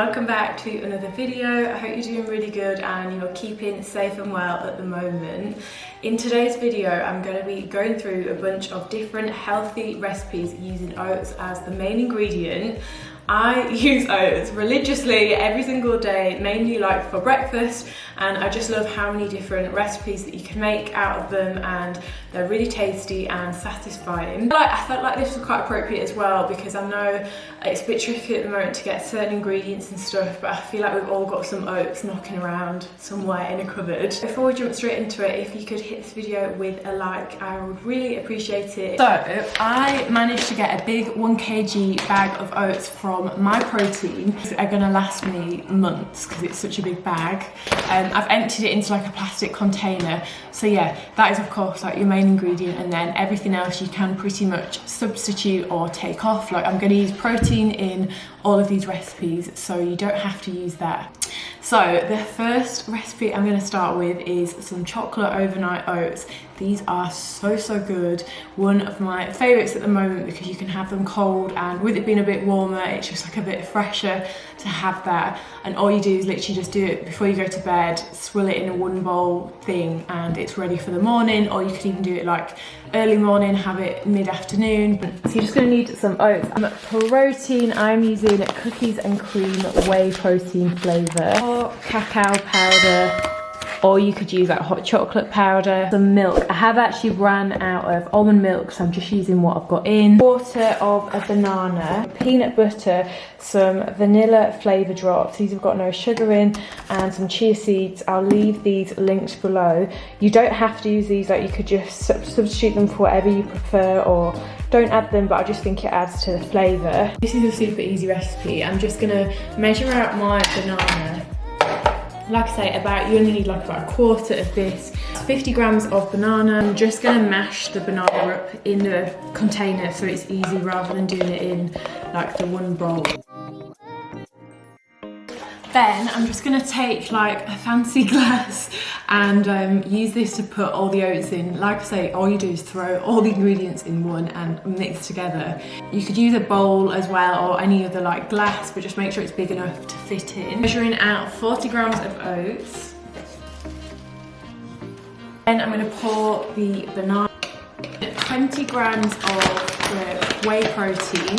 welcome back to another video. I hope you're doing really good and you're keeping safe and well at the moment. In today's video, I'm going to be going through a bunch of different healthy recipes using oats as the main ingredient. I use oats religiously every single day, mainly like for breakfast, and I just love how many different recipes that you can make out of them, and they're really tasty and satisfying. I felt like this was quite appropriate as well because I know it's a bit tricky at the moment to get certain ingredients and stuff, but I feel like we've all got some oats knocking around somewhere in a cupboard. Before we jump straight into it, if you could hit this video with a like, I would really appreciate it. So I managed to get a big 1 kg bag of oats from My Protein. Are gonna last me months because it's such a big bag. I've emptied it into like a plastic container. So yeah, that is of course like your main ingredient, and then everything else you can pretty much substitute or take off. Like I'm gonna use protein in all of these recipes, so you don't have to use that. So the first recipe I'm going to start with is some chocolate overnight oats. These are so good. One of my favourites at the moment because you can have them cold, and with it being a bit warmer, it's just like a bit fresher to have that. And all you do is literally just do it before you go to bed, swill it in a 1 bowl thing, and it's ready for the morning. Or you could even do it like early morning, have it mid-afternoon. So you're just going to need some oats. Protein, I'm using cookies and cream whey protein flavour, or cacao powder, or you could use like hot chocolate powder. Some milk. I have actually ran out of almond milk, so I'm just using what I've got in. Quarter of a banana, peanut butter, some vanilla flavour drops. These have got no sugar in, and some chia seeds. I'll leave these linked below. You don't have to use these, like you could just substitute them for whatever you prefer, or don't add them, but I just think it adds to the flavour. This is a super easy recipe. I'm just gonna measure out my banana. Like I say, you only need like about a quarter of this. 50 grams of banana. I'm just gonna mash the banana up in the container so it's easy rather than doing it in like the 1 bowl. Then I'm just gonna take like a fancy glass and use this to put all the oats in. Like I say, all you do is throw all the ingredients in one and mix together. You could use a bowl as well, or any other like glass, but just make sure it's big enough to fit in. Measuring out 40 grams of oats. Then I'm gonna pour the banana, 20 grams of the whey protein.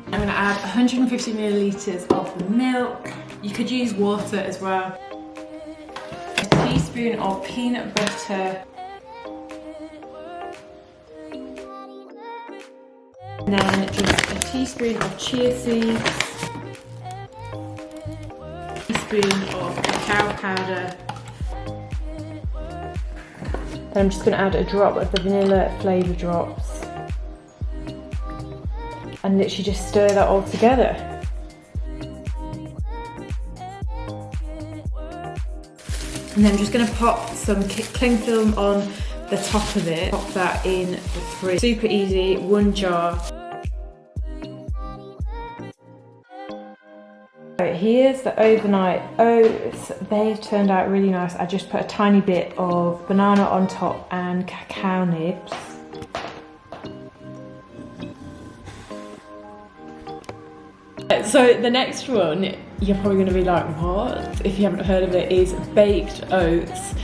I'm going to add 150 millilitres of the milk. You could use water as well. A teaspoon of peanut butter. And then just a teaspoon of chia seeds. A teaspoon of cacao powder. Then I'm just going to add a drop of the vanilla flavour drops. And literally just stir that all together. And then I'm just going to pop some cling film on the top of it. Pop that in the fridge. Super easy, 1 jar. So here's the overnight oats. They've turned out really nice. I just put a tiny bit of banana on top and cacao nibs. So the next one, you're probably going to be like, what? If you haven't heard of it, is baked oats.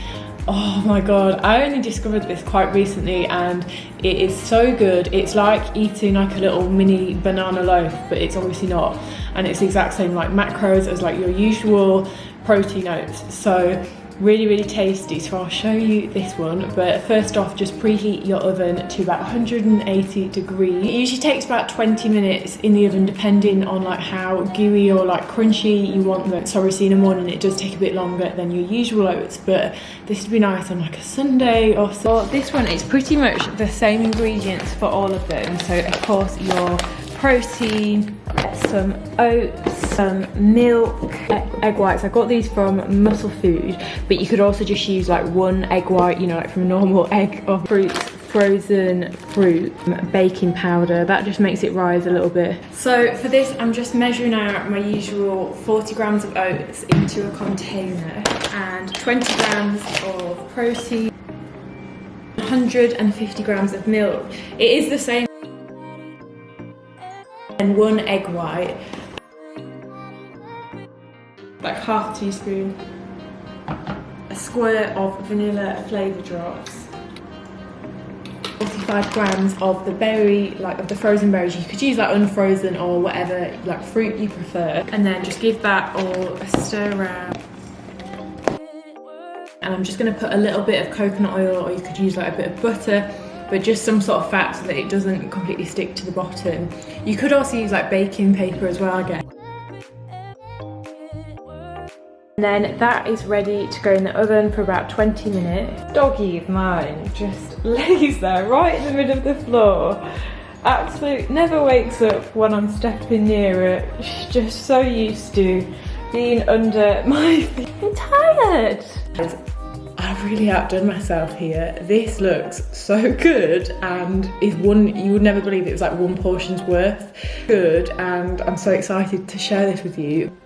Oh my god, I only discovered this quite recently and it is so good. It's like eating like a little mini banana loaf, but it's obviously not. And it's the exact same like macros as like your usual protein oats. So really tasty. So I'll show you this one, but first off, just preheat your oven to about 180 degrees. It usually takes about 20 minutes in the oven, depending on like how gooey or like crunchy you want them. So obviously in the morning it does take a bit longer than your usual oats, but this would be nice on like a Sunday or so. Well, this one is pretty much the same ingredients for all of them. So of course your protein, some oats, some milk, egg whites. I got these from Muscle Food, but you could also just use like 1 egg white, you know, like from a normal egg, or fruits, frozen fruit, baking powder. That just makes it rise a little bit. So for this, I'm just measuring out my usual 40 grams of oats into a container and 20 grams of protein, 150 grams of milk. It is the same. And 1 egg white. like half a teaspoon, a squirt of vanilla flavour drops, 45 grams of the berry, like of the frozen berries. You could use like unfrozen or whatever like fruit you prefer, and then just give that all a stir around. And I'm just going to put a little bit of coconut oil, or you could use like a bit of butter, but just some sort of fat so that it doesn't completely stick to the bottom. You could also use like baking paper as well, I guess. And then that is ready to go in the oven for about 20 minutes. Doggy of mine just lays there right in the middle of the floor. Absolutely never wakes up when I'm stepping near it. She's just so used to being under my feet. I'm tired. I've really outdone myself here. This looks so good, and is one, you would never believe it was like one portion's worth good, and I'm so excited to share this with you.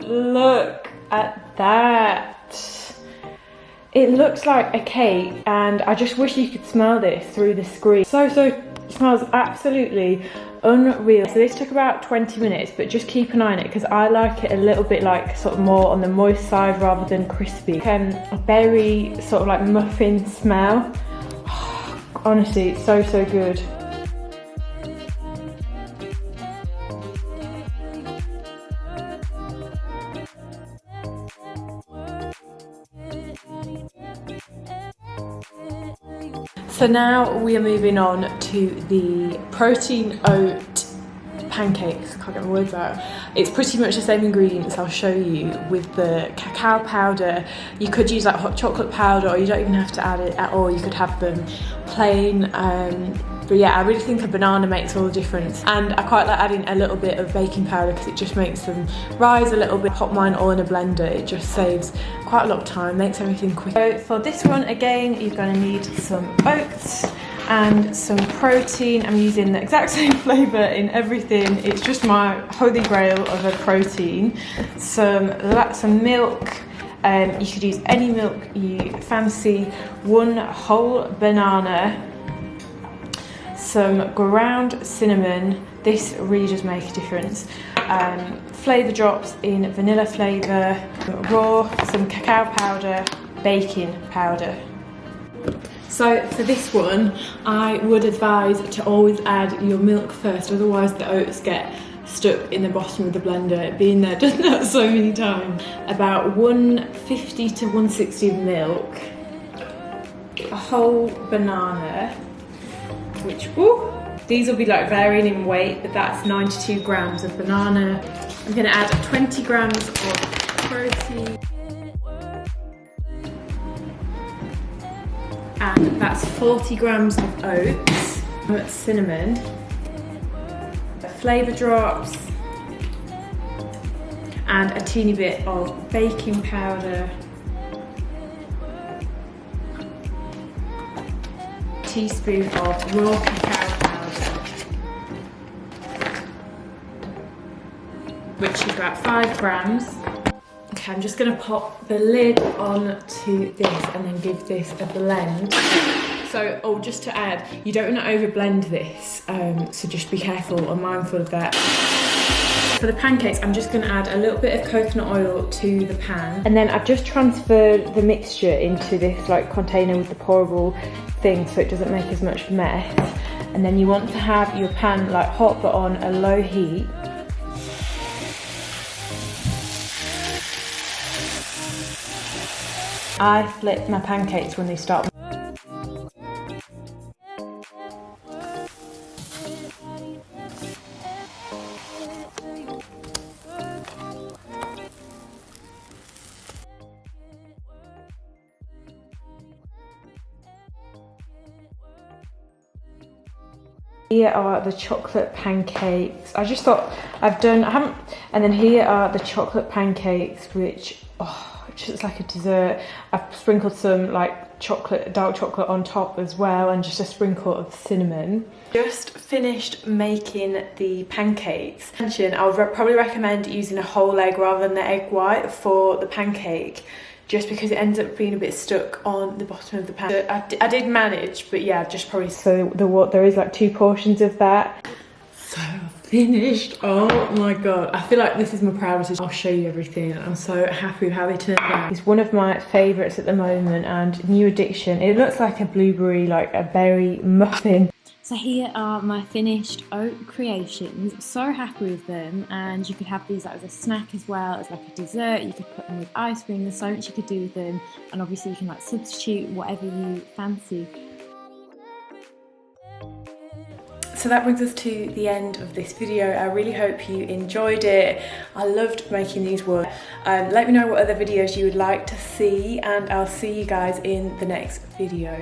Look at that. It looks like a cake, and I just wish you could smell this through the screen. So it smells absolutely unreal. So this took about 20 minutes, but just keep an eye on it because I like it a little bit like sort of more on the moist side rather than crispy. A berry sort of like muffin smell. Honestly, it's so good. So now we are moving on to the protein oat pancakes. Can't get my words out. It's pretty much the same ingredients I'll show you with the cacao powder. You could use like hot chocolate powder, or you don't even have to add it at all. You could have them plain. But yeah, I really think a banana makes all the difference. And I quite like adding a little bit of baking powder because it just makes them rise a little bit. Pop mine all in a blender. It just saves quite a lot of time, makes everything quick. So for this one, again, you're going to need some oats and some protein. I'm using the exact same flavour in everything. It's just my holy grail of a protein. Some milk. You could use any milk you fancy. 1 whole banana. Some ground cinnamon. This really does make a difference. Flavour drops in vanilla flavour, some cacao powder, baking powder. So for this one, I would advise to always add your milk first, otherwise the oats get stuck in the bottom of the blender. Being there, done that so many times. About 150 to 160 of milk, a whole banana, which, these will be like varying in weight, but that's 92 grams of banana. I'm gonna add 20 grams of protein. And that's 40 grams of oats, cinnamon, flavour drops, and a teeny bit of baking powder, a teaspoon of raw cacao powder, which is about 5 grams. Okay, I'm just going to pop the lid on to this and then give this a blend. So, just to add, you don't want to over blend this, so just be careful and mindful of that. For the pancakes, I'm just going to add a little bit of coconut oil to the pan. And then I've just transferred the mixture into this like container with the pourable thing so it doesn't make as much mess. And then you want to have your pan like hot but on a low heat. I flip my pancakes when they start. Here are the chocolate pancakes. I just thought and then here are the chocolate pancakes, which, just like a dessert. I've sprinkled some like dark chocolate on top as well, and just a sprinkle of cinnamon. Just finished making the pancakes. I would probably recommend using a whole egg rather than the egg white for the pancake, just because it ends up being a bit stuck on the bottom of the pan. I did manage, but yeah, just probably. So there is like 2 portions of that. So I've finished. Oh my god, I feel like this is my proudest. I'll show you everything. I'm so happy with how they turned out. It's one of my favourites at the moment, and new addition. It looks like a blueberry, like a berry muffin. So here are my finished oat creations. So happy with them, and you could have these like as a snack as well as like a dessert. You could put them with ice cream. There's so much you could do with them, and obviously you can like substitute whatever you fancy. So that brings us to the end of this video. I really hope you enjoyed it. I loved making these ones. Let me know what other videos you would like to see, and I'll see you guys in the next video.